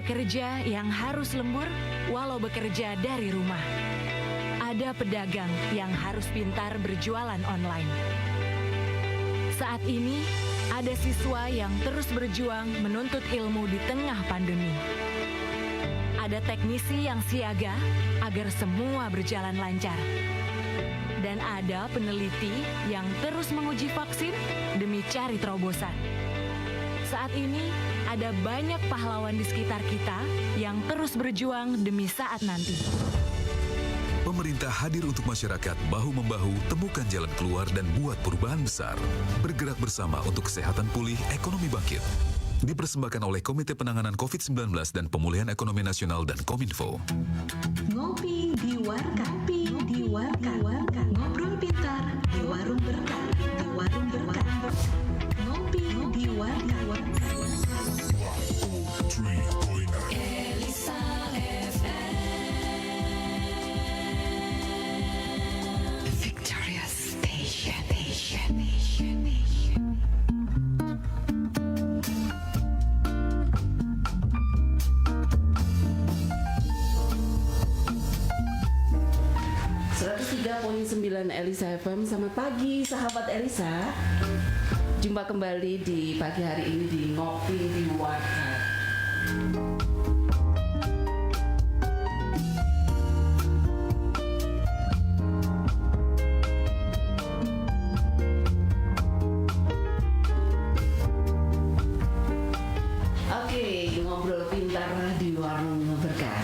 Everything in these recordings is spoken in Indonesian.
pekerja yang harus lembur walau bekerja dari rumah. Ada pedagang yang harus pintar berjualan online. Saat ini, ada siswa yang terus berjuang menuntut ilmu di tengah pandemi. Ada teknisi yang siaga agar semua berjalan lancar. Dan ada peneliti yang terus menguji vaksin demi cari terobosan. Saat ini, ada banyak pahlawan di sekitar kita yang terus berjuang demi saat nanti. Pemerintah hadir untuk masyarakat bahu-membahu, temukan jalan keluar dan buat perubahan besar. Bergerak bersama untuk kesehatan pulih, ekonomi bangkit. Dipersembahkan oleh Komite Penanganan COVID-19 dan Pemulihan Ekonomi Nasional dan Kominfo. Ngopi di Warkah, ngobrol pintar di warung berkah, Ngopi di Warkah. Elisa FM, Victoria Station. Elisa FM. Selamat pagi sahabat Elisa. Jumpa kembali di pagi hari ini di Ngopi di Warkah. Oke, ngobrol pintar di warung berkah.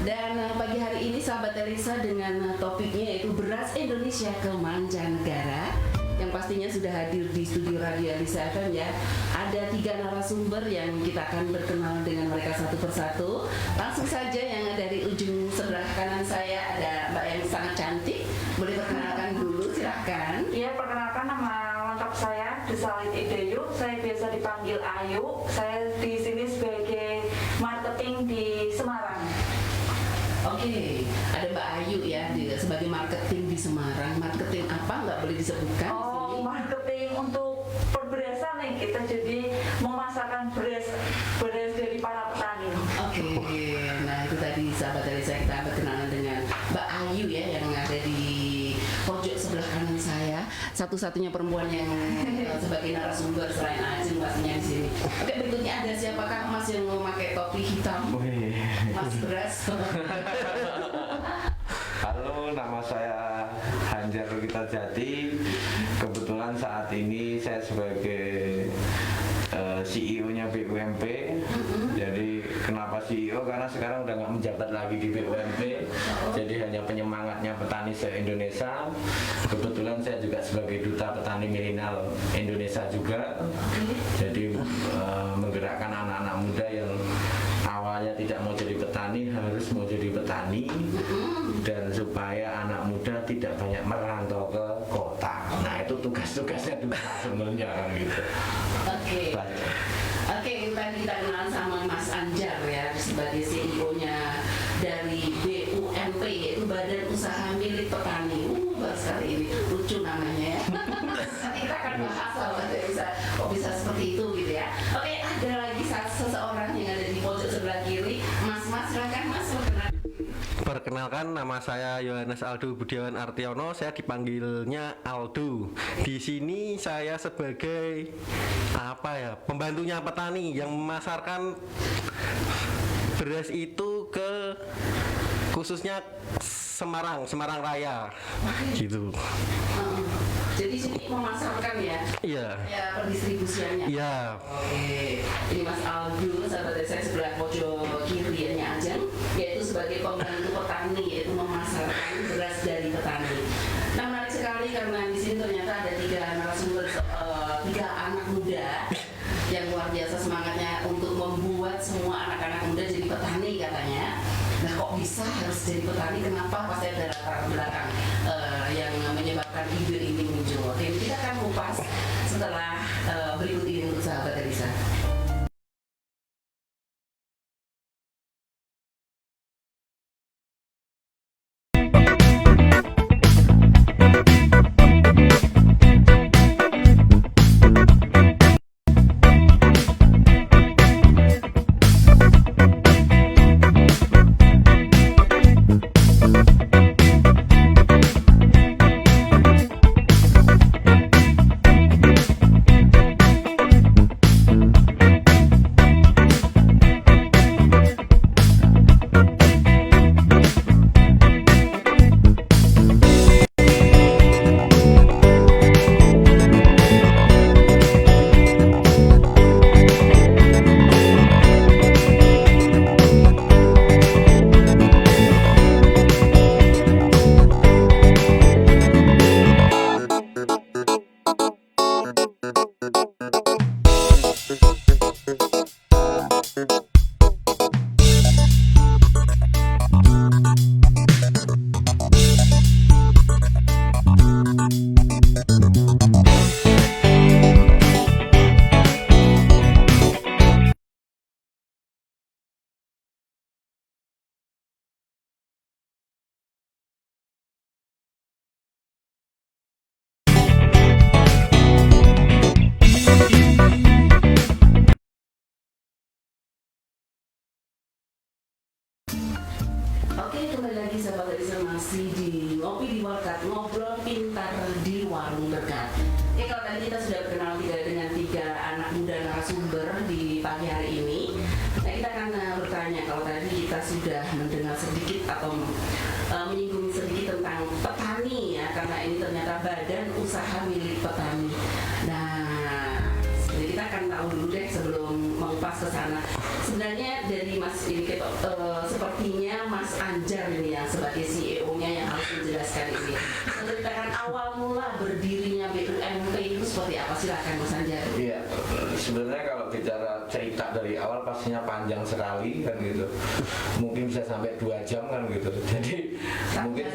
Dan pagi hari ini sahabat Elisa dengan topiknya yaitu beras Indonesia ke mancanegara, yang pastinya sudah hadir di studio Radio Elisa FM ya. Ada 3 narasumber yang kita akan berkenalan dengan mereka satu persatu. Langsung saja yang dari ujung sebelah kanan saya ada Mbak yang sangat cantik. Boleh perkenalkan dulu, silahkan. Iya, perkenalkan nama lengkap saya Desalit Ideyu. Saya biasa dipanggil Ayu. Saya di sini sebagai marketing di Semarang. Oke, ada Mbak Ayu ya sebagai marketing di Semarang. Marketing apa nggak boleh disebutkan di sini? Marketing untuk perberasan nih, kita jadi memasarkan beras dari para petani. Oke, nah itu tadi sahabat dari saya, kita berkenalan dengan Mbak Ayu ya yang ada di pojok sebelah kanan saya, satu-satunya perempuan yang sebagai narasumber selain Ajeng pastinya di sini. Oke, berikutnya ada siapakah Mas yang memakai topi hitam? Mas Beras. Halo, nama saya Hanjar Rukita Jati. Kebetulan saat ini saya sebagai CEO-nya BUMP. Jadi kenapa CEO? Karena sekarang udah nggak menjabat lagi di BUMP. Jadi hanya penyemangatnya petani se-Indonesia. Kebetulan saya juga sebagai duta petani milenial Indonesia juga. Jadi menggerakkan anak-anak muda yang awalnya tidak mau jadi petani harus mau jadi petani, dan supaya anak muda tidak banyak merantau ke kota. Nah itu tugas-tugasnya duta sebenarnya gitu. Oke, tadi kita kenal sama Mas Anjar ya sebagai CEO-nya dari BUMP, yaitu Badan Usaha Milik Petani. Baru sekali ini lucu namanya ya. Kita akan bahas soal kok bisa seperti itu gitu ya. Oke, ada lagi seseorang yang ada di pojok sebelah kiri. Mas, silakan Mas, Perkenalkan, nama saya Yohanes Aldo Budiawan Artiono. Saya dipanggilnya Aldo. Di sini saya sebagai pembantunya petani yang memasarkan beras itu ke khususnya Semarang Raya, gitu. Jadi sini memasarkan ya? Iya. Ya, pendistribusiannya. Iya. Oke, ini Mas Aldo, sahabat saya sebelah pojok kiri ya Ajeng, yaitu sebagai pembantu petani, yaitu memasarkan beras dari petani. Nah, menarik sekali karena di sini ternyata ada 3 narasumber, 3 anak muda yang luar biasa semangatnya untuk membuat semua anak-anak muda jadi petani katanya. Nah, kok bisa harus jadi petani? Kenapa? Pasti ada latar belakang yang menyebabkan ide ini muncul. Oke, kita akan kupas setelah berikut ini untuk sahabat Elisa. Oke, kembali lagi sahabat Elisa, masih di Ngopi di Warkat, ngobrol pintar di warung berkat. Oke, kalau tadi kita sudah berkenal dengan tiga anak muda narasumber di pagi hari ini. Nah, kita akan bertanya, kalau tadi kita sudah mendengar sedikit atau menyinggung sedikit tentang petani ya, karena ini ternyata badan usaha milik petani. Nah, jadi kita akan tahu dulu deh sebelum mengupas ke sana. Sebenarnya dari Mas ini sepertinya Mas Anjar ini yang sebagai CEO-nya yang harus menjelaskan ini. Menceritakan awal mula berdirinya BUMP itu seperti apa, silakan Mas Anjar. Iya, sebenarnya kalau bicara cerita dari awal pastinya panjang sekali kan gitu. Mungkin bisa sampai 2 jam kan gitu. Jadi mungkin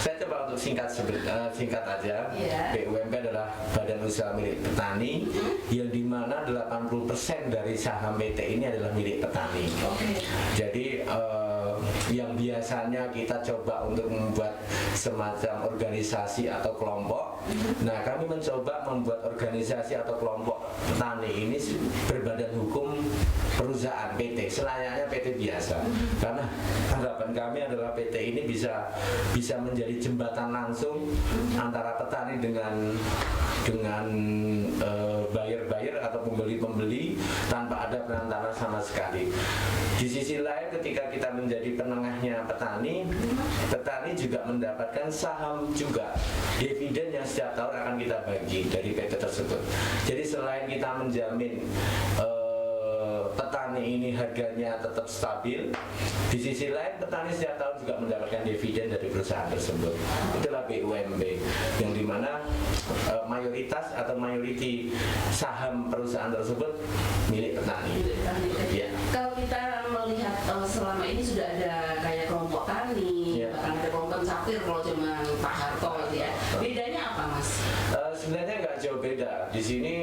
saya coba untuk singkat aja. Yeah. BUMP adalah badan usaha milik petani yang dimana 80% dari saham PT ini adalah milik petani. Oke. Jadi yang biasanya kita coba untuk membuat semacam organisasi atau kelompok, nah kami mencoba membuat organisasi atau kelompok petani ini berbadan hukum perusahaan PT, selayaknya PT biasa. Karena harapan kami adalah PT ini bisa menjadi jembatan langsung antara petani dengan buyer-buyer atau pembeli-pembeli tanpa ada perantara sama sekali. Di sisi lain ketika kita menjadi penengahnya petani juga mendapatkan saham juga, dividen yang setiap tahun akan kita bagi dari PT tersebut. Jadi selain kita menjamin petani ini harganya tetap stabil, di sisi lain petani setiap tahun juga mendapatkan dividen dari perusahaan tersebut. Itulah BUMP yang dimana mayoritas atau mayoriti saham perusahaan tersebut milik petani. Ya. Kalau kita melihat selama ini sudah ada kayak kelompok tani, Ya. bahkan ada kelompok capir kalau zaman Pak Harto gitu ya. Bedanya apa, Mas? Sebenarnya nggak jauh beda. Di sini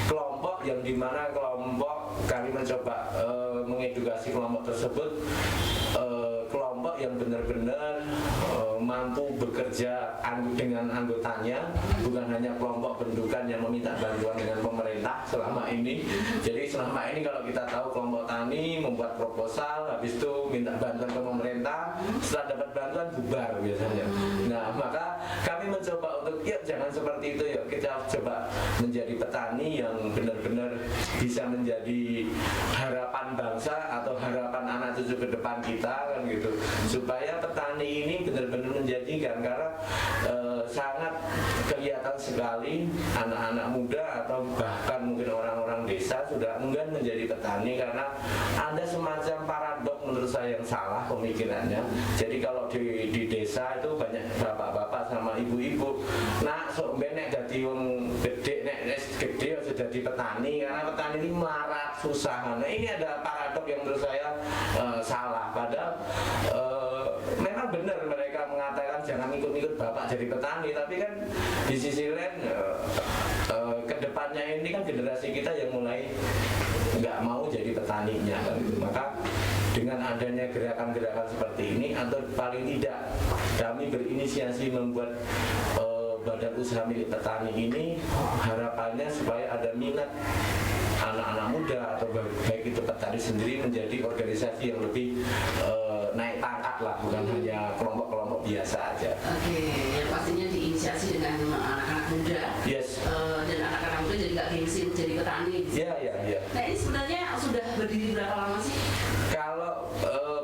kelompok yang dimana kelompok kami mencoba mengedukasi kelompok tersebut, kelompok yang benar-benar mampu bekerja dengan anggotanya, bukan hanya kelompok bentukan yang meminta bantuan dengan pemerintah selama ini. Jadi selama ini kalau kita tahu kelompok tani membuat proposal, habis itu minta bantuan ke pemerintah, setelah dapat bantuan bubar biasanya. Nah, maka kami mencoba untuk yuk jangan seperti itu, yuk kita coba menjadi petani yang benar-benar bisa menjadi harapan bangsa atau harapan anak cucu ke depan kita kan gitu, supaya petani ini benar-benar menjanjikan karena sangat kelihatan sekali anak-anak muda atau bahkan mungkin orang-orang desa sudah enggan menjadi petani karena ada semacam paradok menurut saya yang salah pemikirannya. Jadi kalau di desa itu banyak bapak-bapak sama ibu-ibu, nak sok benek dadi wong gede, nek gede sudah jadi petani karena petani ini melarat susah. Nah ini ada paradok yang menurut saya salah. Padahal memang benar mereka mengatakan jangan ikut-ikut bapak jadi petani, tapi kan di sisi lain kedepannya ini kan generasi kita yang mulai nggak mau jadi petaninya kan gitu. Maka dengan adanya gerakan-gerakan seperti ini atau paling tidak kami berinisiasi membuat badan usaha milik petani ini, harapannya supaya ada minat anak-anak muda atau baik itu petani sendiri menjadi organisasi yang lebih naik pangkat lah, bukan hanya kelompok-kelompok biasa aja. Oke, yang pastinya diinisiasi dengan anak-anak muda. Yes. Dan anak-anak muda jadi nggak gengsi jadi petani. Iya. Nah ini sebenarnya sudah berdiri berapa lama sih? Kalau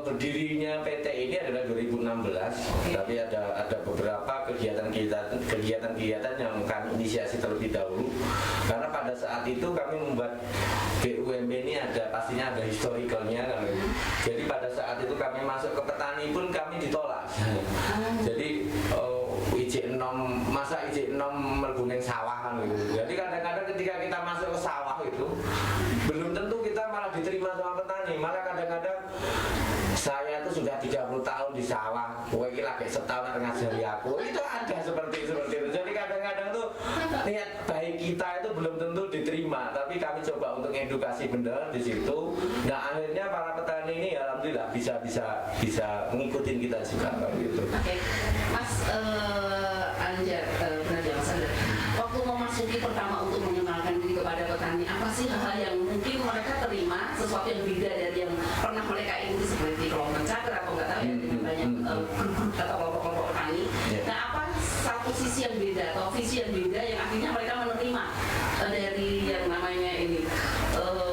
berdirinya PT ini adalah 2016, tapi ada beberapa kegiatan-kegiatan yang kami inisiasi terlebih dahulu. Karena pada saat itu kami membuat BUMP ini pastinya ada historicalnya kan. Jadi pada saat itu kami masuk ke petani pun kami ditolak. Jadi IJ6 masa IJ6 merguning sawah kan gitu. Jadi kadang-kadang ketika kita masuk ke sawah itu belum tentu kita malah diterima sama petani. Malah kadang-kadang saya itu sudah 30 tahun di sawah, kowe iki lagi setahun ngajari aku. Itu ada seperti itu. Jadi kadang-kadang tuh niat baik kita itu belum tentu diterima, tapi kami coba untuk edukasi benar di situ. Nah, akhirnya para petani ini alhamdulillah bisa ngikutin kita juga gitu. Oke, Mas Anjar, Mas Anjar, waktu memasuki pertama untuk mengenalkan diri kepada petani, apa sih hal-hal yang mungkin mereka terima sesuatu yang beda dari yang pernah mereka ikuti seperti kelompok mencabar atau nggak tahu ya dengan banyak grup-grup atau kelompok-kelompok petani. Nah, apa satu sisi yang beda atau visi yang beda yang akhirnya mereka menerima dari yang namanya ini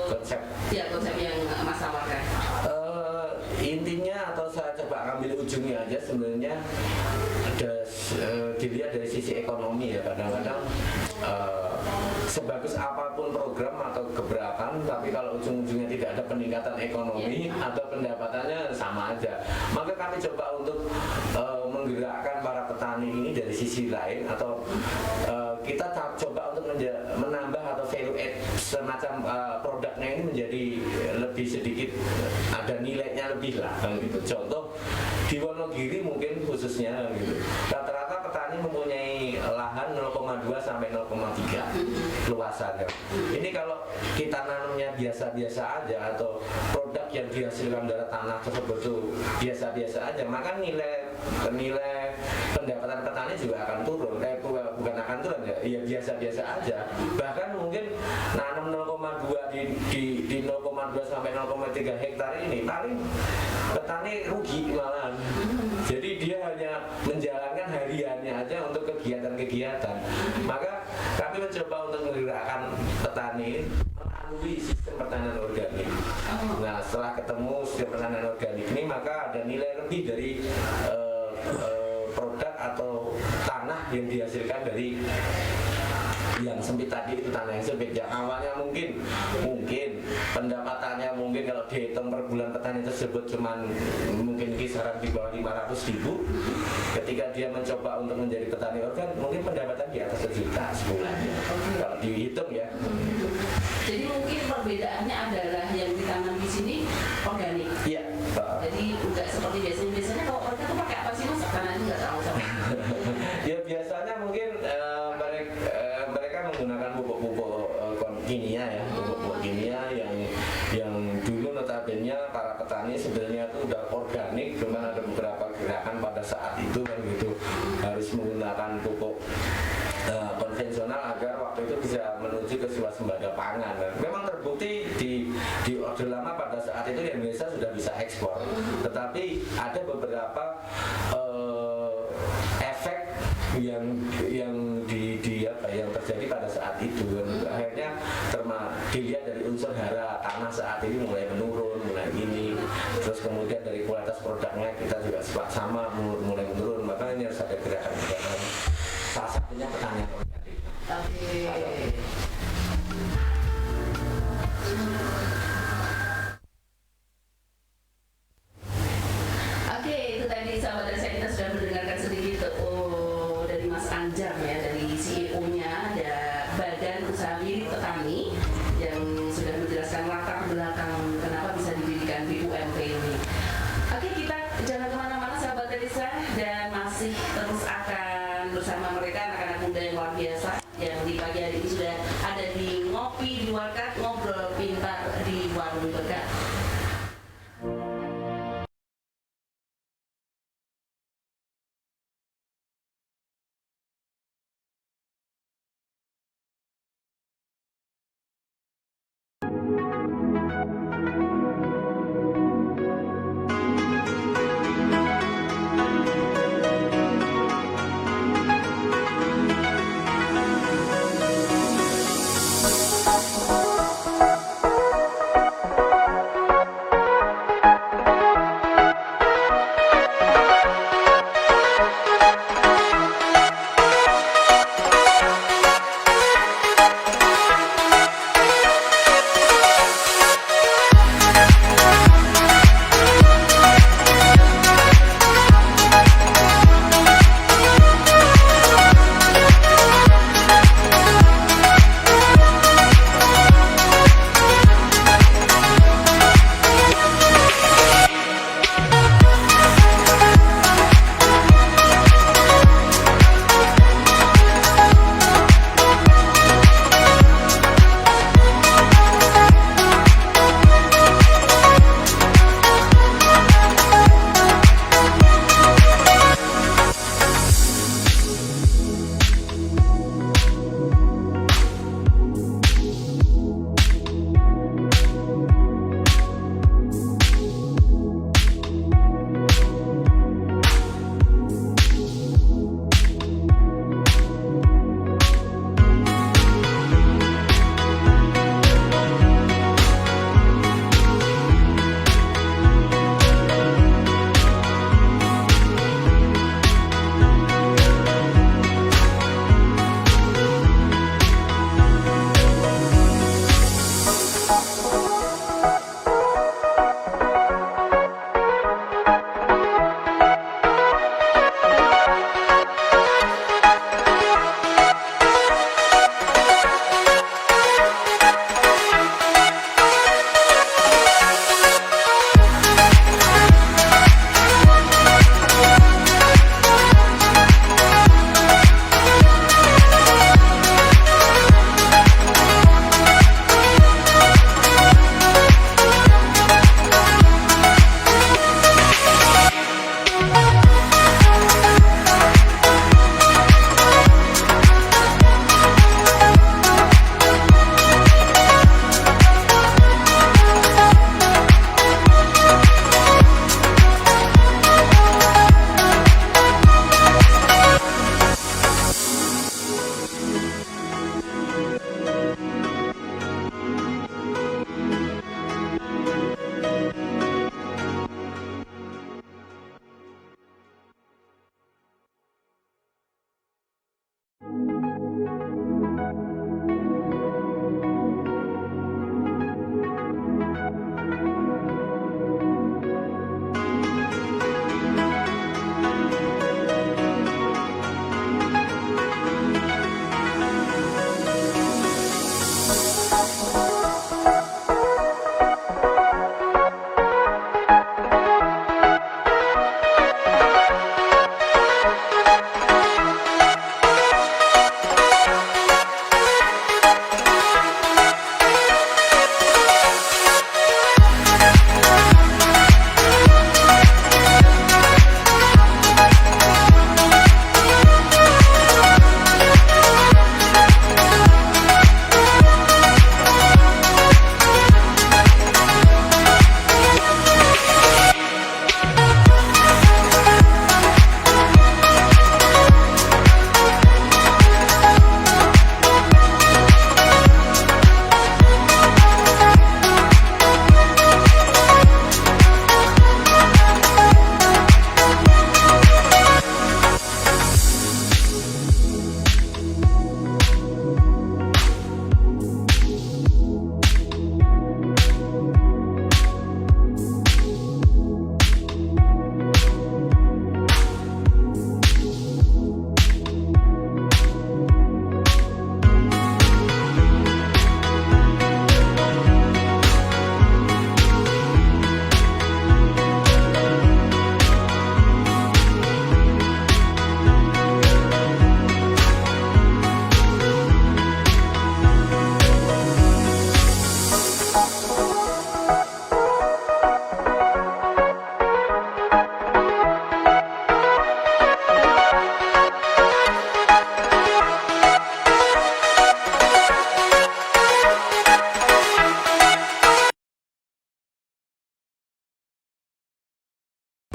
Konsep. ya konsep yang Mas tawarkan? Intinya atau saya coba ambil ujungnya aja sebenarnya ada dilihat dari sisi ekonomi ya. Kadang-kadang sebagus apapun program atau gebrakan, tapi kalau ujung-ujungnya tidak ada peningkatan ekonomi atau pendapatannya sama aja. Maka kami coba untuk menggerakkan para petani ini dari sisi lain, atau kita coba untuk menambah atau value add semacam produknya ini menjadi lebih sedikit, ada nilainya lebih lah gitu. Contoh di Wonogiri mungkin khususnya gitu, rata-rata petani mempunyai lahan 0,2 sampai 0,3 luasannya. Ini kalau kita nanamnya biasa-biasa aja atau produk yang dihasilkan dari tanah tersebut tuh biasa-biasa aja, maka nilai pendapatan petani juga akan turun. Bukan akan turun ya, iya biasa-biasa aja. Bahkan mungkin nanam 0,2 di 0,2 sampai 0,3 hektar ini paling petani rugi malahan. Jadi dia hanya menjalankan hariannya aja untuk kegiatan-kegiatan. Maka kami mencoba untuk menggerakkan petani melalui sistem pertanian organik. Nah, setelah ketemu sistem pertanian organik ini, maka ada nilai lebih dari produk atau tanah yang dihasilkan dari yang sempit tadi, itu tanah yang sempit yang awalnya mungkin pendapatannya mungkin kalau dihitung per bulan petani tersebut cuman mungkin kisaran di bawah 500.000. Ketika dia mencoba untuk menjadi petani organ, mungkin pendapatan di atas 1 juta sebulan kalau dihitung ya. Jadi mungkin perbedaannya adalah yang ditanam di sini organik. Iya. Jadi enggak seperti biasanya kalau organ tuh pakai apa sih Mas? Karena ini nggak tahu sama. Ya biasanya mungkin mereka menggunakan pupuk-pupuk kimia ya, pupuk kimia yang dulu notabene para petani sebenarnya itu udah organik, cuman ada beberapa gerakan pada saat itu kan gitu harus menggunakan pupuk konvensional agar waktu itu bisa menuju ke swasembada pangan. Memang terbukti di Orde Lama pada saat itu yang Indonesia sudah bisa ekspor, tetapi ada beberapa efek yang terjadi pada saat itu. Akhirnya dilihat dari unsur hara tanah saat ini mulai menurun, mulai ini, terus kemudian dari kualitas produknya kita juga sama mulai menurun. Maka ini harus ada gerakan-gerakan, salah satunya pertanian organik. Oke, itu tadi sahabat dari saya, kita sudah mendengarkan sedikit dari Mas Anjar ya, dari CEO-nya ada Badan Usaha Milik Petani yang sudah menjelaskan latar belakang kenapa bisa didirikan BUMP ini. Oke, kita jangan kemana-mana sahabat Desa, dan masih terus akan bersama mereka anak-anak muda yang luar biasa yang di pagi hari ini sudah ada di Ngopi di Warkat, Ngobrol Pintar di Warung Berkat.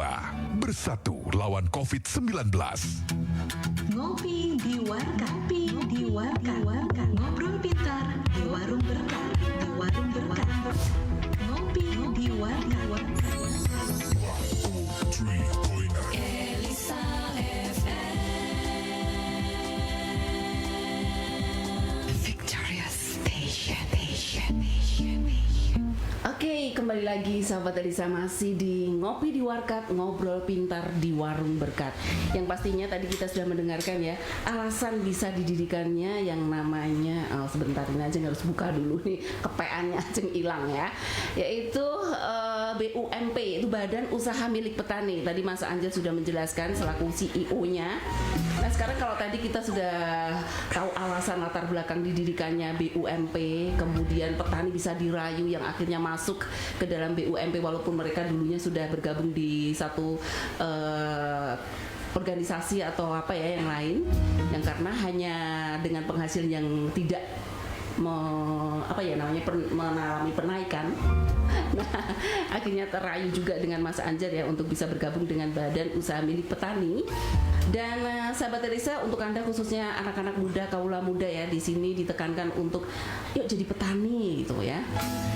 lupa, bersatu lawan COVID-19. Ngopi di warga. Ngopi di warga. Ngobrol pintar di warung berkah. Di warung berkah. Ngopi di warga. Elisa FM Victorious Station. Oke, kembali lagi sahabat Elisa, masih di Ngopi di Warkat, ngobrol pintar di warung berkat. Yang pastinya tadi kita sudah mendengarkan ya, alasan bisa didirikannya yang namanya, sebentar ini aja harus buka dulu nih, kepeannya aja hilang ya. Yaitu BUMP, itu Badan Usaha Milik Petani. Tadi Mas Anjel sudah menjelaskan selaku CEO-nya. Nah sekarang kalau tadi kita sudah tahu alasan latar belakang didirikannya BUMP, kemudian petani bisa dirayu yang akhirnya masuk ke dalam BUMP walaupun mereka dulunya sudah bergabung di satu organisasi atau apa ya yang lain, yang karena hanya dengan penghasilan yang tidak mengalami penaikan. Nah, akhirnya terayu juga dengan Mas Anjar ya untuk bisa bergabung dengan Badan Usaha Milik Petani. Dan sahabat Elisa, untuk Anda khususnya anak-anak muda, kaula muda ya, di sini ditekankan untuk yuk jadi petani gitu ya.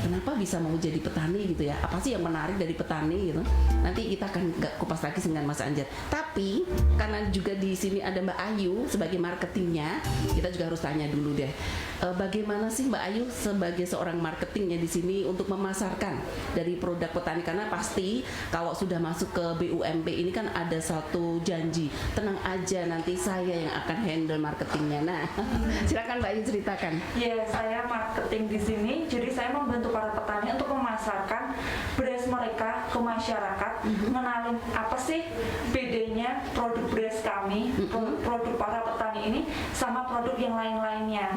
Kenapa bisa mau jadi petani gitu ya? Apa sih yang menarik dari petani gitu? Nanti kita akan kupas lagi dengan Mas Anjar. Tapi karena juga di sini ada Mbak Ayu sebagai marketingnya, kita juga harus tanya dulu deh. Bagaimana sih Mbak Ayu sebagai seorang marketingnya di sini untuk memasarkan dari produk petani, karena pasti kalau sudah masuk ke BUMP ini kan ada satu janji, tenang aja nanti saya yang akan handle marketingnya. Nah, silakan Mbak Ayu ceritakan. Ya, saya marketing di sini. Jadi saya membantu para petani untuk memasarkan beras mereka ke masyarakat, mengenalin apa sih bedanya produk beras kami, produk para petani ini sama produk yang lain-lainnya.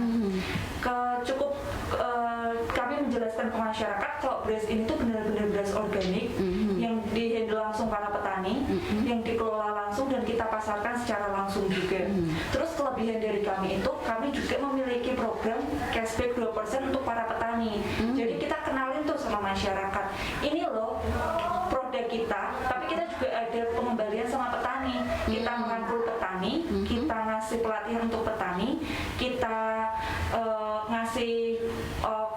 Kami menjelaskan ke masyarakat kalau beras ini tuh benar-benar beras organik yang dihandle langsung para petani, yang dikelola langsung dan kita pasarkan secara langsung juga. Terus kelebihan dari kami itu, kami juga memiliki program cashback 2% untuk para petani. Jadi kita kenalin tuh sama masyarakat, ini loh produk kita, tapi kita juga ada pengembalian sama petani. Kita merangkul petani, kita ngasih pelatihan untuk petani, kita ngasih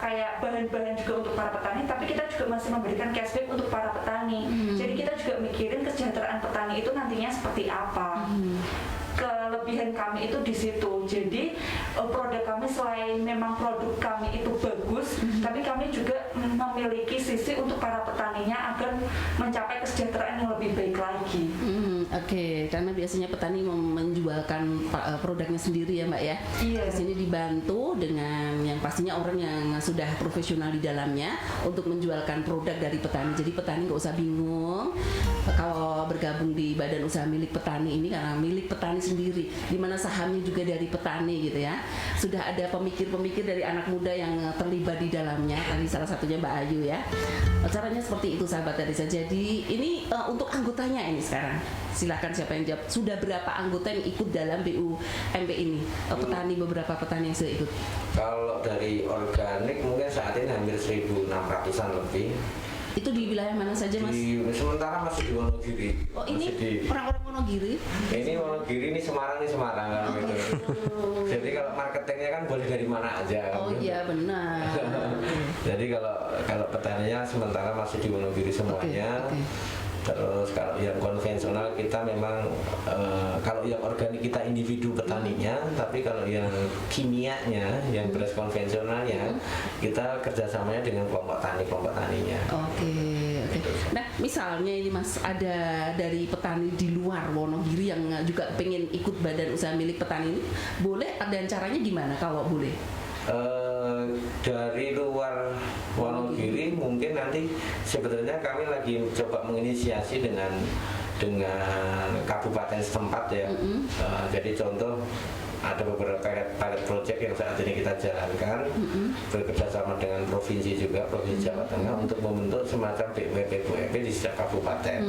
kayak bahan-bahan juga untuk para petani, tapi kita juga masih memberikan cashback untuk para petani. Jadi kita juga mikirin kesejahteraan petani itu nantinya seperti apa. Kelebihan kami itu di situ. Jadi produk kami selain memang produk kami itu bagus, tapi kami juga memiliki sisi untuk para petaninya agar mencapai kesejahteraan yang lebih baik lagi. Oke, karena biasanya petani menjualkan produknya sendiri ya Mbak ya. Iya. Di sini dibantu dengan yang pastinya orang yang sudah profesional di dalamnya untuk menjualkan produk dari petani. Jadi petani nggak usah bingung kalau bergabung di Badan Usaha Milik Petani ini, karena milik petani sendiri, di mana sahamnya juga dari petani gitu ya. Sudah ada pemikir-pemikir dari anak muda yang terlibat di dalamnya. Tadi salah satunya Mbak Ayu ya. Caranya seperti itu sahabat Elisa. Jadi ini untuk anggotanya ini sekarang. Silakan siapa yang jawab. Sudah berapa anggota yang ikut dalam BUMP ini? Petani, beberapa petani yang sudah ikut. Kalau dari organik mungkin saat ini hampir 1.600-an lebih. Itu di wilayah mana saja Mas? Sementara masih di Wonogiri. Oh ini orang-orang Wonogiri? Ini Wonogiri, ini Semarang kan gitu. Jadi kalau marketingnya kan boleh dari mana aja. Oh iya benar. Jadi kalau petaninya sementara masih di Wonogiri semuanya. Okay. Terus kalau yang konvensional kita memang kalau yang organik kita individu petaninya, tapi kalau yang kimianya, yang beras konvensionalnya, kita kerjasamanya dengan kelompok taninya. Oke. Nah misalnya ini Mas, ada dari petani di luar Wonogiri yang juga pengen ikut Badan Usaha Milik Petani ini, boleh? Dan caranya gimana kalau boleh? Dari luar Wonogiri mungkin nanti sebetulnya kami lagi coba menginisiasi dengan kabupaten setempat ya. Jadi contoh ada beberapa pilot project yang saat ini kita jalankan bekerja sama dengan provinsi juga, Provinsi Jawa Tengah untuk membentuk semacam BUMP di setiap kabupaten.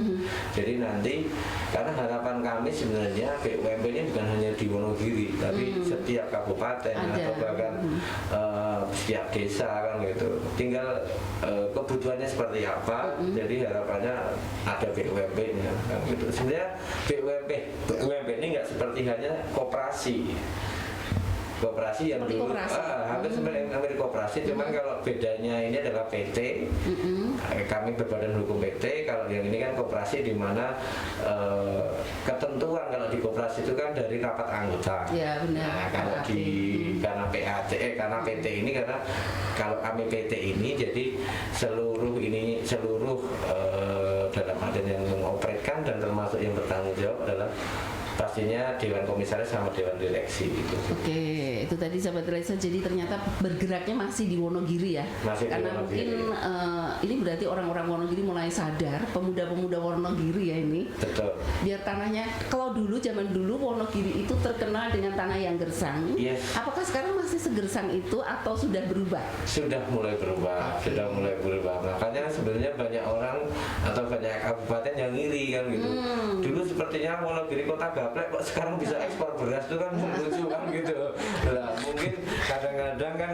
Jadi nanti karena harapan kami sebenarnya BUMP ini bukan hanya di Wonogiri, tapi setiap kabupaten atau bahkan setiap desa kan gitu. Tinggal kebutuhannya seperti apa. Jadi harapannya ada BUMP-nya kan gitu. Sebenarnya BUMP ini nggak seperti hanya koperasi yang dulu hampir seperti koperasi, cuman kalau bedanya ini adalah PT, kami berbadan hukum PT. Kalau yang ini kan koperasi, di mana ketentuan kalau di koperasi itu kan dari rapat anggota. Ya benar. Nah, kalau karena karena PT ini, karena kalau kami PT ini jadi seluruh dalam artian yang mengoperatkan dan termasuk yang bertanggung jawab adalah pastinya Dewan Komisaris sama Dewan Direksi itu. Oke, itu tadi sahabat Raisa, jadi ternyata bergeraknya masih di Wonogiri ya. Masih karena Wonogiri. Mungkin ini berarti orang-orang Wonogiri mulai sadar, pemuda-pemuda Wonogiri ya ini. Betul. Biar tanahnya, kalau dulu zaman dulu Wonogiri itu terkenal dengan tanah yang gersang. Yes. Apakah sekarang masih segersang itu atau sudah berubah? Sudah mulai berubah. Makanya sebenarnya banyak orang atau banyak kabupaten yang ngiri kan gitu. Dulu sepertinya Wonogiri kota gaplek, kok sekarang bisa ekspor beras, itu kan lucu kan gitu. Nah, mungkin kadang-kadang kan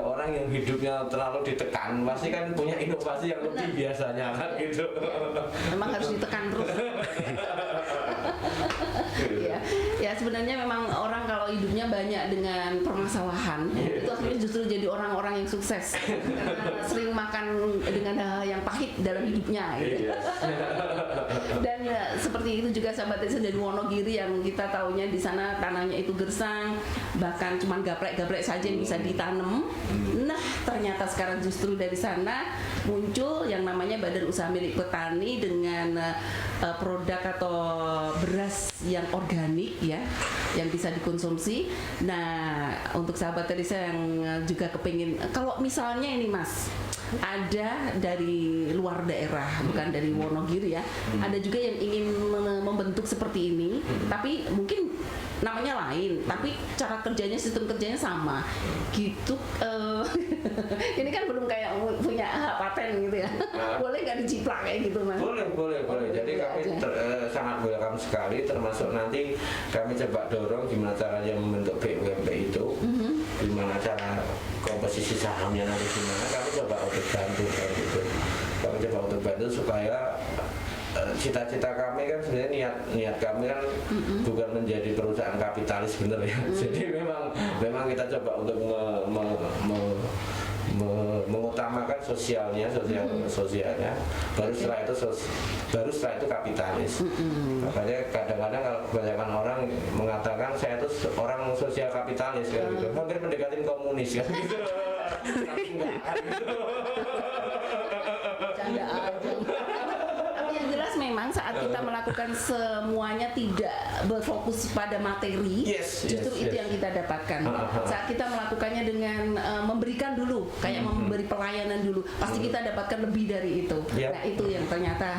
orang yang hidupnya terlalu ditekan pasti kan punya inovasi yang lebih biasanya kan gitu. Memang harus ditekan terus. Ya sebenarnya memang orang kalau hidupnya banyak dengan permasalahan itu akhirnya justru jadi orang-orang yang sukses karena sering makan dengan hal yang pahit dalam hidupnya gitu. Dan seperti itu juga sahabat desa dari Wonogiri yang kita taunya di sana tanahnya itu gersang, bahkan cuma gaplek-gaplek saja yang bisa ditanam. Nah ternyata sekarang justru dari sana muncul yang namanya Badan Usaha Milik Petani dengan produk atau beras yang organik ya, yang bisa dikonsumsi. Nah untuk sahabat desa yang juga kepingin, kalau misalnya ini Mas ada dari luar daerah, bukan dari Wonogiri ya, ada juga yang ingin membentuk seperti ini, tapi mungkin namanya lain, tapi cara kerjanya, sistem kerjanya sama gitu. Ini kan belum kayak punya hak paten gitu ya. Boleh nggak diciplak kayak gitu Mas? Boleh. Jadi kami sangat welcome sekali, termasuk nanti kami coba dorong gimana caranya membentuk BUMP itu, gimana cara komposisi sahamnya nanti gimana, kami coba untuk bantu kan gitu. Kami coba untuk bantu supaya cita-cita kami kan sebenarnya niat kami kan bukan menjadi perusahaan kapitalis bener ya. Jadi memang kita coba untuk mengutamakan sosialnya. Baru setelah itu kapitalis. Makanya kadang-kadang kalau kebanyakan orang mengatakan saya itu orang sosial kapitalis kan gitu. Hampir mendekatin komunis kan gitu. Tapi enggak gitu. Canda aja. Yang jelas memang saat kita melakukan semuanya tidak berfokus pada materi, justru itu yang kita dapatkan. Saat kita melakukannya dengan memberikan dulu, kayak memberi pelayanan dulu, pasti kita dapatkan lebih dari itu. Nah itu yang ternyata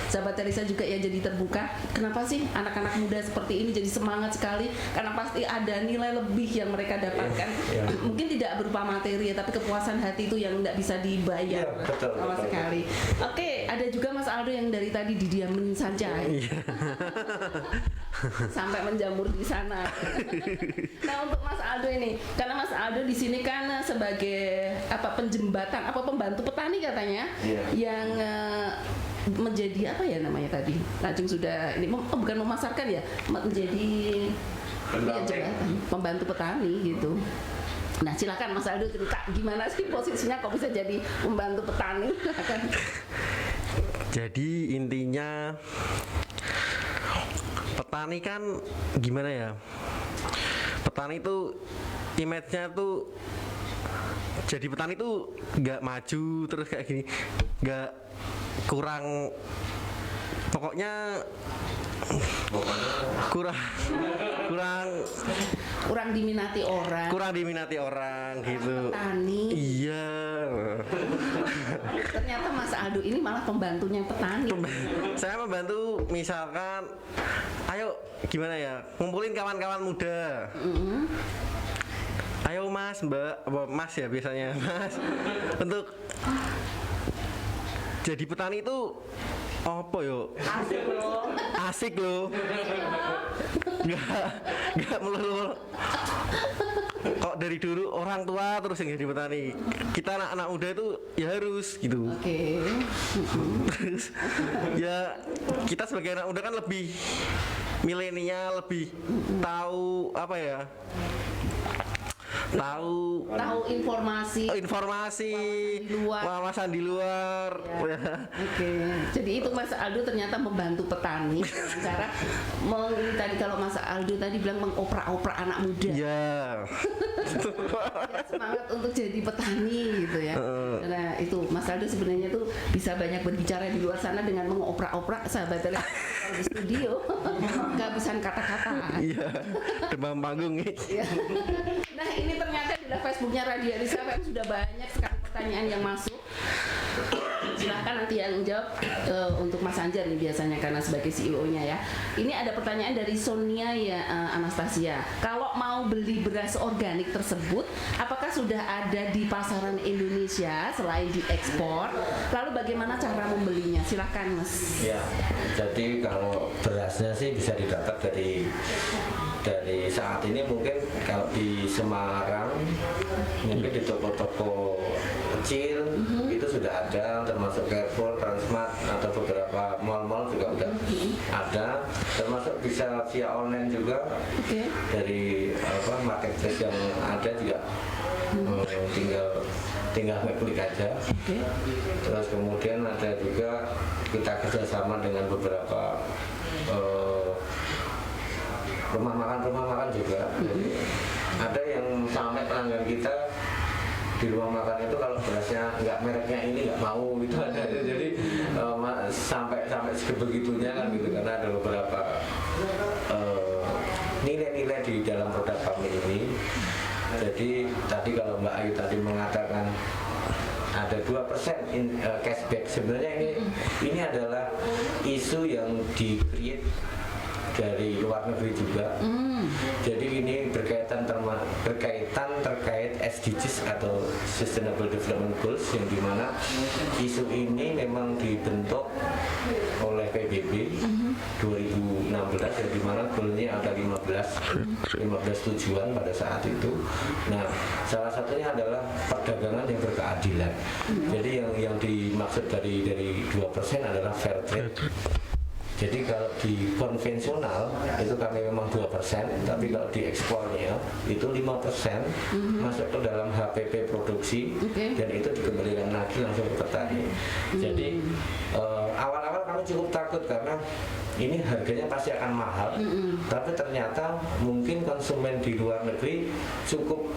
sahabat Teresa juga ya jadi terbuka. Kenapa sih anak-anak muda seperti ini jadi semangat sekali? Karena pasti ada nilai lebih yang mereka dapatkan. Mungkin tidak berupa materi ya, tapi kepuasan hati itu yang tidak bisa dibayar sama sekali. Oke, ada juga Mas Aldo yang dari tadi didiamin saja sampai menjamur di sana. Nah untuk Mas Aldo ini, karena Mas Aldo di sini kan sebagai penjembatan, pembantu petani katanya, yang menjadi apa ya namanya tadi, Lajeng sudah ini bukan memasarkan ya, menjadi jembatan pembantu petani gitu. Nah silakan Mas Aldo cerita gimana sih posisinya kok bisa jadi pembantu petani? Jadi intinya petani kan gimana ya? Petani itu image-nya tuh jadi petani tuh nggak maju terus kayak gini, nggak kurang, pokoknya kurang diminati orang. Kurang diminati orang gitu. Petani. Iya. Ternyata Mas Aldo ini malah pembantunya petani. Saya membantu misalkan, ayo gimana ya, ngumpulin kawan-kawan muda. Ayo Mas, Mbak, apa Mas ya biasanya Mas, untuk jadi petani itu apa yo? Asik loh. Nggak melulu. Kok dari dulu orang tua terus yang jadi petani. Kita anak-anak muda itu ya harus gitu. Oke. Terus ya kita sebagai anak muda kan lebih milenial, lebih tahu apa ya? Tahu informasi di luar, wawasan di luar. Ya. Oke. Jadi itu Mas Aldo ternyata membantu petani dengan cara tadi kalau Mas Aldo tadi bilang mengoprak-oprak anak muda. Ya. Semangat untuk jadi petani gitu ya. Nah itu Mas Aldo sebenarnya tuh bisa banyak berbicara di luar sana dengan mengoprak-oprak sahabat di studio. Kehabisan kata-kata. Iya. Demam panggung nih. Nah ini ternyata di Facebooknya Radio Elisa FM sudah banyak sekali pertanyaan yang masuk. Silahkan nanti yang jawab untuk Mas Anjar nih biasanya karena sebagai CEO-nya ya. Ini ada pertanyaan dari Sonia ya Anastasia. Kalau mau beli beras organik tersebut, apakah sudah ada di pasaran Indonesia selain diekspor? Lalu bagaimana cara membelinya? Silahkan Mas. Ya, jadi kalau berasnya sih bisa didapat dari saat ini mungkin kalau di Semarang mungkin di toko-toko kecil itu sudah ada, termasuk Carrefour, Transmart atau beberapa mall-mall juga udah ada, termasuk bisa via online juga. Dari marketplace yang ada juga tinggal klik aja. Terus kemudian ada juga kita kerjasama dengan beberapa rumah makan juga. Jadi ada yang sampai pelanggan kita di rumah makan itu kalau berasnya nggak mereknya ini nggak mau gitu ada. Jadi sampai sebegitunya kan gitu, karena ada beberapa nilai-nilai di dalam produk kami ini. Jadi tadi kalau Mbak Ayu tadi mengatakan ada 2% cashback, sebenarnya ini adalah isu yang di-create dari luar negeri juga. Jadi ini berkaitan terkait SDGs atau Sustainable Development Goals, yang dimana isu ini memang dibentuk oleh PBB 2016, yang dimana goalnya ada 15 tujuan pada saat itu. Nah, salah satunya adalah perdagangan yang berkeadilan. Jadi yang dimaksud dari 2% adalah fair trade. Jadi kalau di konvensional itu kami memang 2%, tapi kalau di ekspornya itu 5% masuk ke dalam HPP produksi, dan itu dikembalikan lagi langsung ke petani. Jadi awal-awal kami cukup takut karena ini harganya pasti akan mahal, tapi ternyata mungkin konsumen di luar negeri cukup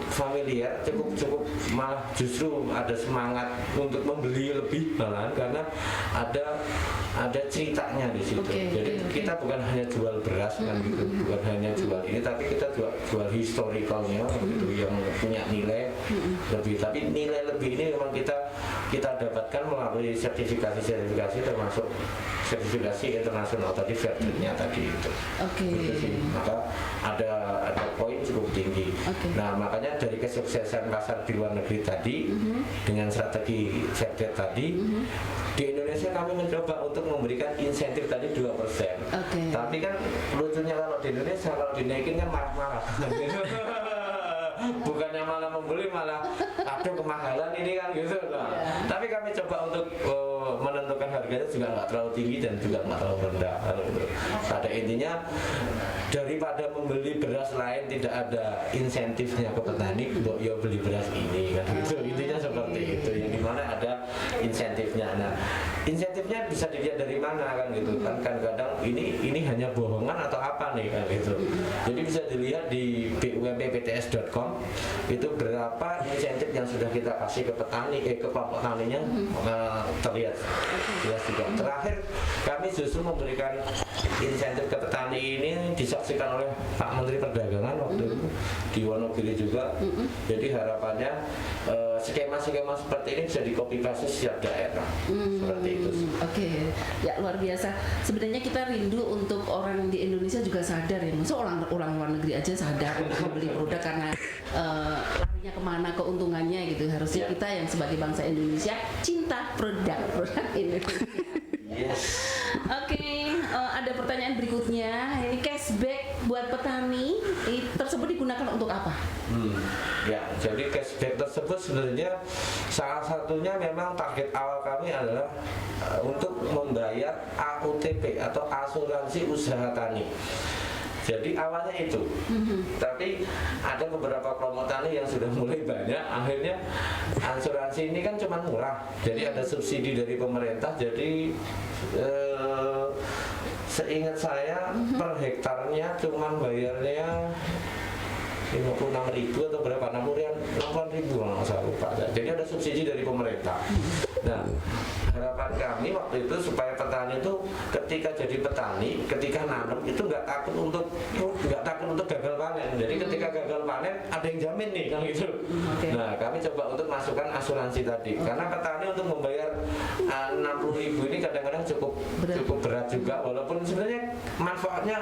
familiar, cukup malah justru ada semangat untuk membeli lebih malahan karena ada ceritanya di situ. Jadi kita bukan hanya jual beras kan gitu, bukan hanya jual ini, tapi kita jual historicalnya gitu, yang punya nilai lebih. Tapi nilai lebih ini memang kita dapatkan melalui sertifikasi termasuk sertifikasi internasional tadi, fair trade-nya tadi itu. Maka ada poin cukup tinggi. Nah, makanya dari kesuksesan pasar di luar negeri tadi dengan strategi fair trade tadi, di Indonesia kami mencoba untuk memberikan insentif tadi 2%. Tapi kan lucunya kalau di Indonesia kalau dinaikin kan marah-marah. Bukannya malah membeli, malah aduh kemahalan ini kan gitu. Tapi kami coba untuk menentukan harganya juga nggak terlalu tinggi dan juga nggak terlalu rendah. Pada intinya daripada membeli beras lain tidak ada insentifnya ke petani, ya beli beras ini kan gitu. Intinya seperti itu, yang dimana ada insentifnya. Nah, insentifnya bisa dilihat dari mana kan gitu kan, kadang-kadang ini hanya bohongan atau apa nih kan gitu. Jadi bisa dilihat di bumppts.com itu berapa insentif yang sudah kita kasih ke petani, ke kelompok taninya, terlihat jelas juga. Terakhir kami justru memberikan insentif ke petani ini disaksikan oleh Pak Menteri Perdagangan waktu itu di Wonogiri juga. Jadi harapannya skema-skema seperti ini bisa di-copy paste setiap daerah. Seperti itu. Oke, ya luar biasa. Sebenarnya kita rindu untuk orang di Indonesia juga sadar ya. Maksudnya orang luar negeri aja sadar untuk membeli produk karena larinya kemana keuntungannya gitu. Harusnya kita yang sebagai bangsa Indonesia cinta produk Indonesia. Yes. Oke, ada pertanyaan berikutnya. Ini cashback buat petani tersebut digunakan untuk apa? Ya, jadi cashback tersebut sebenarnya salah satunya memang target awal kami adalah untuk membayar AUTP atau asuransi usaha tani. Jadi awalnya itu, tapi ada beberapa kelompok tani yang sudah mulai banyak. Akhirnya asuransi ini kan cuma murah, jadi ada subsidi dari pemerintah. Jadi seingat saya per hektarnya cuma bayarnya 56.000 atau berapa, 60.000 kalau nggak salah, lupa. Jadi ada subsidi dari pemerintah. Nah, harapan kami waktu itu supaya petani itu ketika jadi petani, ketika nanam itu nggak takut untuk gagal panen. Jadi ketika gagal panen ada yang jamin nih kan gitu. Nah, kami coba untuk masukkan asuransi tadi. Karena petani untuk membayar 60.000 ini kadang-kadang cukup berat juga, walaupun sebenarnya manfaatnya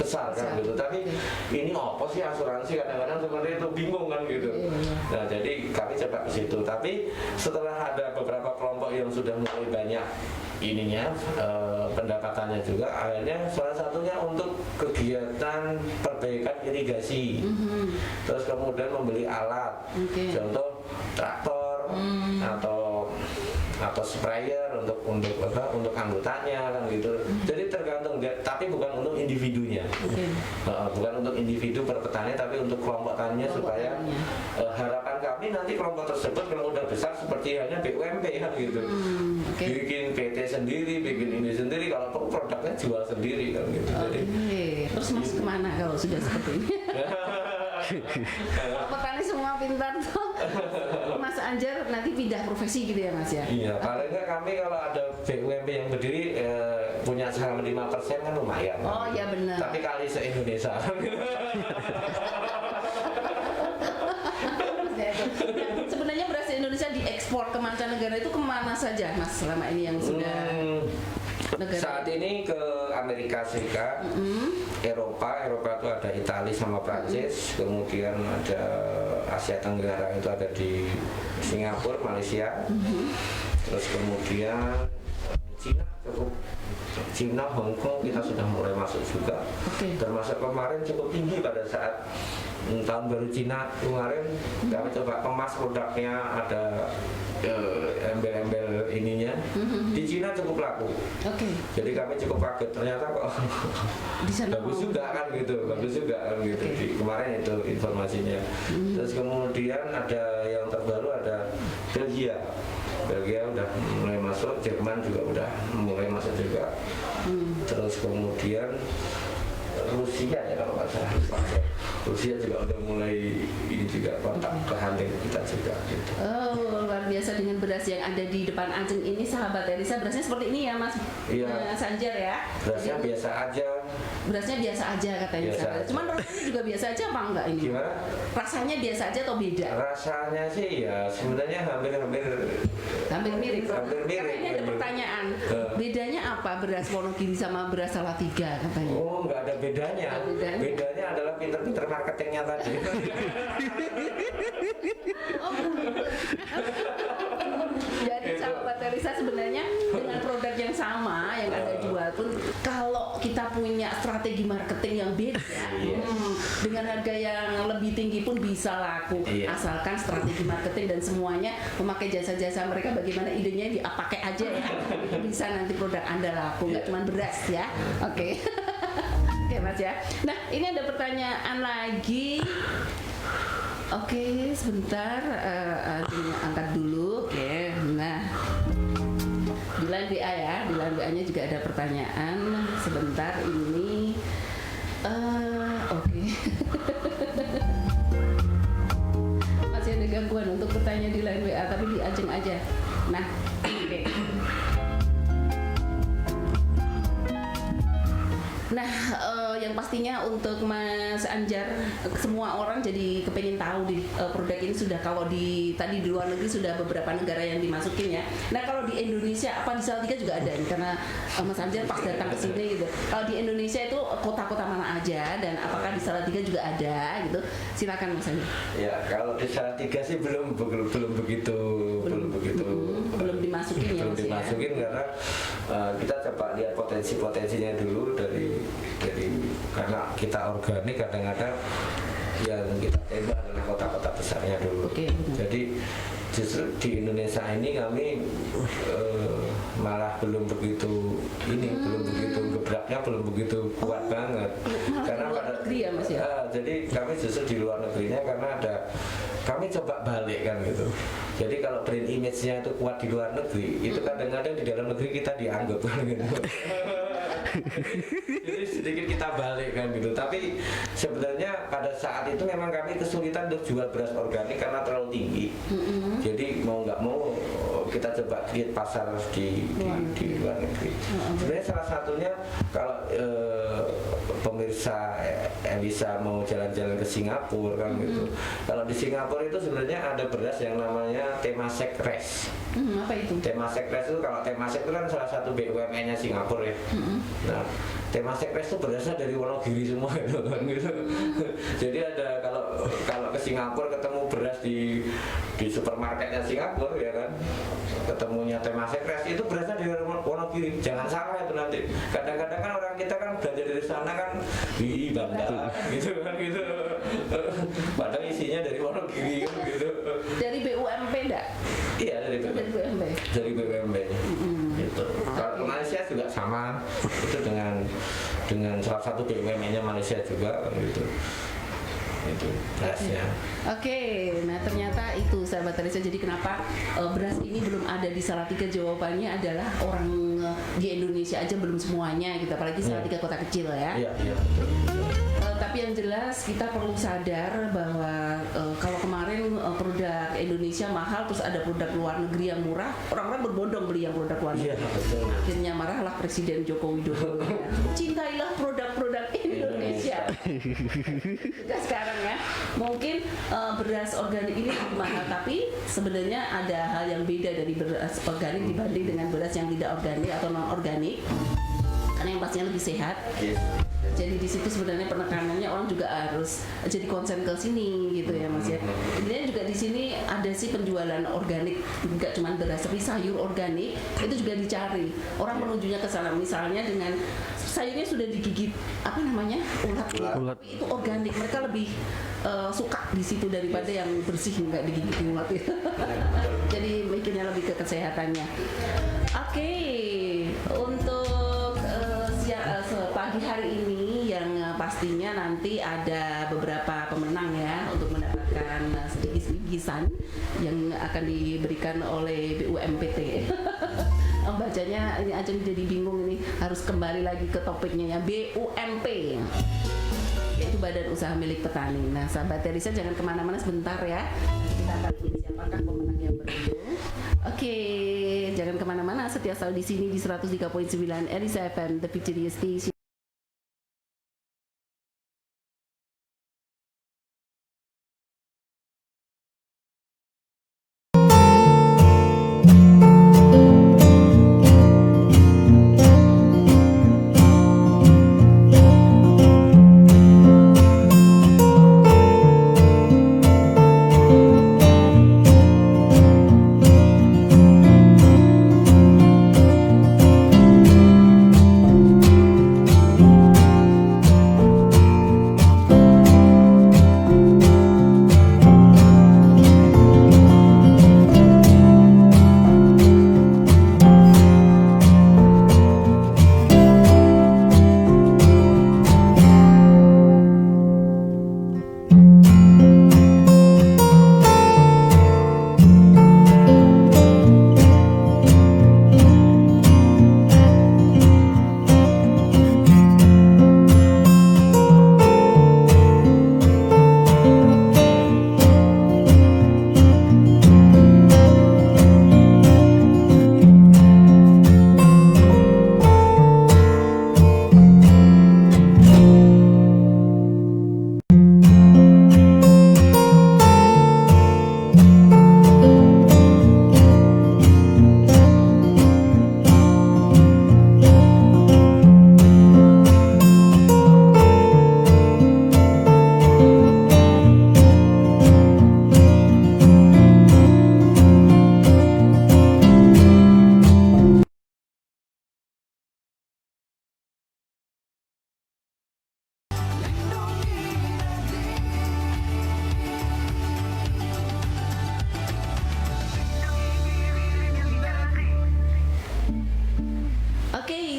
besar kan gitu. Tapi ini apa sih asuransi, kadang-kadang seperti itu bingung kan gitu. Nah, jadi kami coba ke situ. Tapi setelah ada beberapa kelompok yang sudah mulai banyak ininya pendapatannya juga, akhirnya salah satunya untuk kegiatan perbaikan irigasi, terus kemudian membeli alat, contoh traktor atau sprayer untuk anggotanya kan gitu. Jadi tergantung, tapi bukan untuk individunya, bukan untuk individu per petani, tapi untuk kelompok taninya supaya harapan kami nanti kelompok tersebut kalau udah besar seperti halnya BUMP kan gitu, bikin PT sendiri, bikin ini sendiri, kalau perlu produknya jual sendiri kan gitu. Jadi terus mas kemana kalau sudah seperti ini? Petani semua pintar tuh. Mas Anjar nanti pindah profesi gitu ya mas ya? Iya, paling nggak kami kalau ada BUMP yang berdiri punya saham 5% kan lumayan. Oh iya benar. Tapi kali se-Indonesia. Sebenarnya beras Indonesia diekspor ke mancanegara itu kemana saja mas selama ini yang sudah negara? Saat ini ke Amerika Serikat, Eropa itu ada Italia sama Prancis, kemudian ada Asia Tenggara itu ada di Singapura, Malaysia, terus kemudian Cina, Hong Kong kita sudah mulai masuk juga. Termasuk kemarin cukup tinggi pada saat tahun baru Cina kemarin, kami coba kemas produknya, ada embel-embel ininya di Cina cukup laku. Jadi kami cukup kaget, ternyata kok bagus juga kan gitu, Di, kemarin itu informasinya. Terus kemudian ada yang terbaru, ada Belgia udah mulai masuk, Jerman juga udah mulai masuk juga. Terus kemudian Rusia ya kalau nggak salah, Rusia juga udah mulai ini juga kontak ke hunting kita juga gitu. Oh luar biasa, dengan beras yang ada di depan Ajeng ini sahabat Elisa, berasnya seperti ini ya mas? Iya. Sanjar ya? Berasnya biasa aja. Berasnya biasa aja katanya. Biasa aja. Cuman rasanya juga biasa aja apa enggak ini? Gimana? Rasanya biasa aja atau beda? Rasanya sih ya sebenarnya hampir mirip. Karena ini ada pertanyaan, bedanya apa beras Wonogiri sama beras Salatiga katanya? Oh nggak ada bedanya. Bedanya adalah pinter-pinter marketingnya tadi. Jadi sahabat Elisa sebenarnya dengan produk yang sama yang Anda jual pun, kalau kita punya strategi marketing yang beda dengan harga yang lebih tinggi pun bisa laku, asalkan strategi marketing dan semuanya memakai jasa-jasa mereka, bagaimana idenya dipakai aja ya, bisa nanti produk Anda laku, nggak cuma beras ya. Oke. Oke mas ya. Nah ini ada pertanyaan lagi. Oke, sebentar, angkat dulu. Oke, nah di line WA ya, di line WA-nya juga ada pertanyaan. Sebentar ini, oke. Masih ada gangguan untuk bertanya di line WA, tapi di Ajeng aja. Nah, oke. Nah, yang pastinya untuk Mas Anjar, semua orang jadi kepengen tahu di produk ini sudah kalau tadi di luar negeri sudah beberapa negara yang dimasukin ya. Nah, kalau di Indonesia apa di Salatiga juga ada nih karena Mas Anjar pas datang ke sini gitu. Kalau di Indonesia itu kota-kota mana aja dan apakah di Salatiga juga ada gitu? Silakan Mas Anjar. Ya, kalau di Salatiga sih belum begitu belum dimasukin ya belum Mas ya? dimasukin karena kita coba lihat potensinya dulu dari karena kita organik kadang-kadang yang kita tembak adalah kota-kota besarnya dulu. Jadi justru di Indonesia ini kami malah belum begitu gebraknya belum begitu kuat banget karena pada negeri ya Mas ya? Jadi kami justru di luar negerinya karena kami coba balik kan gitu. Jadi kalau brand image-nya itu kuat di luar negeri, itu kadang-kadang di dalam negeri kita dianggap kan gitu. Jadi sedikit kita balik kan gitu. Tapi sebenarnya pada saat itu memang kami kesulitan untuk jual beras organik karena terlalu tinggi. Jadi mau nggak mau kita coba create pasar di luar negeri. Sebenarnya salah satunya kalau pemirsa Elisa mau jalan-jalan ke Singapura kan gitu. Kalau di Singapura itu sebenarnya ada beras yang namanya Temasek Rice. Apa itu? Temasek Rice itu kalau Temasek itu kan salah satu BUMN-nya Singapura ya. Nah, Temasek Rice itu berasnya dari Wonogiri semua gitu kan gitu. Jadi ada kalau ke Singapura ketemu beras di supermarketnya Singapura ya kan. Ketemunya Temasek Rice itu berasnya dari Wonogiri. Jangan salah itu nanti. Kadang-kadang kan orang kita kan belanja dari sana kan bangga gitu kan gitu. Padahal isinya dari Wonogiri kan gitu. Dari BUMP enggak? Iya, dari BUMP. Dari BUMP. Gitu. Kalau Malaysia juga sama. Itu dengan salah satu BUMN-nya Malaysia juga gitu. Itu berasnya. Oke, nah ternyata itu sahabat Elisa. Jadi kenapa beras ini belum ada di Salatiga? Jawabannya adalah orang di Indonesia aja belum semuanya gitu, apalagi Salatiga kota kecil ya. Iya. Tapi yang jelas kita perlu sadar bahwa kalau kemarin produk Indonesia mahal terus ada produk luar negeri yang murah, orang-orang berbondong beli yang produk luar negeri. Akhirnya marahlah Presiden Joko Widodo ya. Cintailah produk-produk Indonesia. Juga sekarang ya, mungkin beras organik ini lebih mahal, tapi sebenarnya ada hal yang beda dari beras organik dibanding dengan beras yang tidak organik atau non organik, karena yang pastinya lebih sehat. Jadi di situ sebenarnya penekanannya orang juga harus jadi konsen ke sini gitu ya Mas ya. Kemudian juga di sini ada sih penjualan organik, enggak cuma beras tapi sayur organik itu juga dicari. Orang menujunya ke sana, misalnya dengan sayurnya sudah digigit apa namanya ulat. Itu organik, mereka lebih suka di situ daripada yang bersih nggak digigit ulat itu. Jadi mikirnya lebih ke kesehatannya. Oke, untuk pagi hari ini yang pastinya nanti ada beberapa pemenang ya untuk mendapatkan sedikit bingkisan yang akan diberikan oleh BUMPT. Bacanya ini aja jadi bingung, ini harus kembali lagi ke topiknya ya, BUMP, yaitu Badan Usaha Milik Petani. Nah sahabat Elisa jangan kemana-mana sebentar ya, kita akan pilih siapakah pemenang yang beruntung. Oke, jangan kemana-mana, setia selalu di sini di 103.9 Elisa FM, The Victorious Station.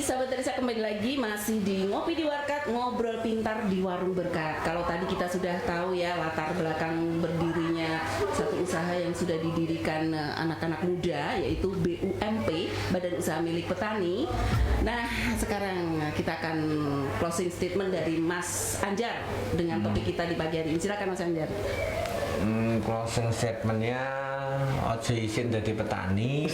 sahabat Teresa, kembali lagi masih di Ngopi di Warkat, ngobrol pintar di warung berkat. Kalau tadi kita sudah tahu ya latar belakang berdirinya satu usaha yang sudah didirikan anak-anak muda, yaitu BUMP, Badan Usaha Milik Petani. Nah, sekarang kita akan closing statement dari Mas Anjar dengan topik kita di pagi hari ini. Silakan Mas Anjar. Closing statementnya ojo isin jadi petani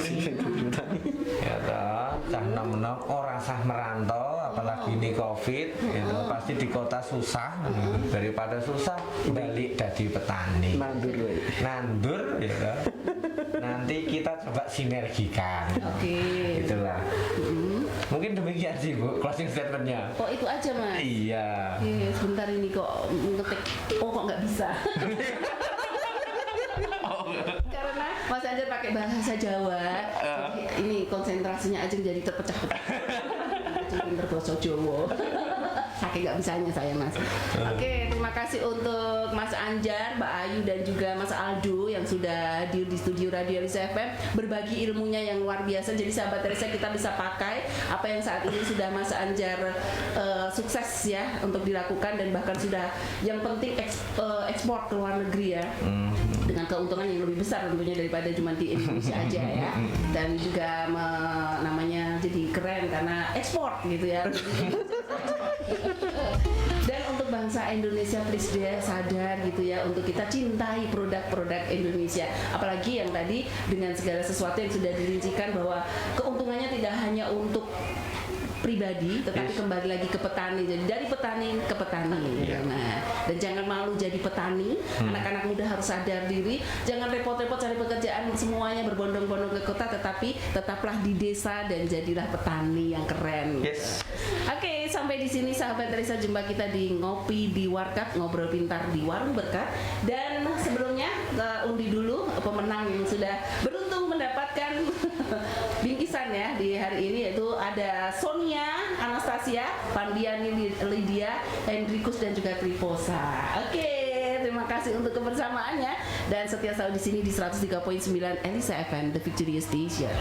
ya toh, cah nom-nom orang sah merantau, apalagi ini covid gitu. Pasti di kota susah, daripada susah balik jadi petani nandur ya toh. Nanti kita coba sinergikan. Itulah. Mungkin demikian sih Bu closing statementnya. Oh itu aja Mas? Iya. Sebentar ini kok ngetik, kok nggak bisa. Karena Mas Anjar pakai bahasa Jawa, jadi ini konsentrasinya aja jadi terpecah-pecah. Aja pinter bahasa Jawa. Saking nggak bisanya saya Mas. Oke, terima kasih untuk Mas Anjar, Mbak Ayu dan juga Mas Aldo yang sudah hadir di studio Radio Elisa FM berbagi ilmunya yang luar biasa. Jadi sahabat Teresa, kita bisa pakai apa yang saat ini sudah Mas Anjar sukses ya untuk dilakukan, dan bahkan sudah yang penting ekspor ke luar negeri ya. Dengan keuntungan yang lebih besar tentunya daripada cuma di Indonesia aja ya. Dan juga namanya jadi keren karena ekspor gitu ya. Dan untuk bangsa Indonesia, please deh sadar gitu ya, untuk kita cintai produk-produk Indonesia. Apalagi yang tadi dengan segala sesuatu yang sudah dirincikan bahwa keuntungannya tidak hanya untuk pribadi, tetapi kembali lagi ke petani. Jadi dari petani ke petani. Nah, dan jangan malu jadi petani. Anak-anak muda harus sadar diri. Jangan repot-repot cari pekerjaan semuanya berbondong-bondong ke kota, tetapi tetaplah di desa dan jadilah petani yang keren. Oke, sampai di sini sahabat Teresa, jumpa kita di Ngopi di Warkat, ngobrol pintar di warung berkat. Dan sebelumnya undi dulu pemenang yang sudah beruntung mendapatkan bingkisan ya di hari ini, yaitu ada Sonia, Anastasia, Pandiani, Lydia, Hendrikus dan juga Triposa. Oke, terima kasih untuk kebersamaannya dan setia selalu di sini di 103.9 Elisa FM, The Victorious Station.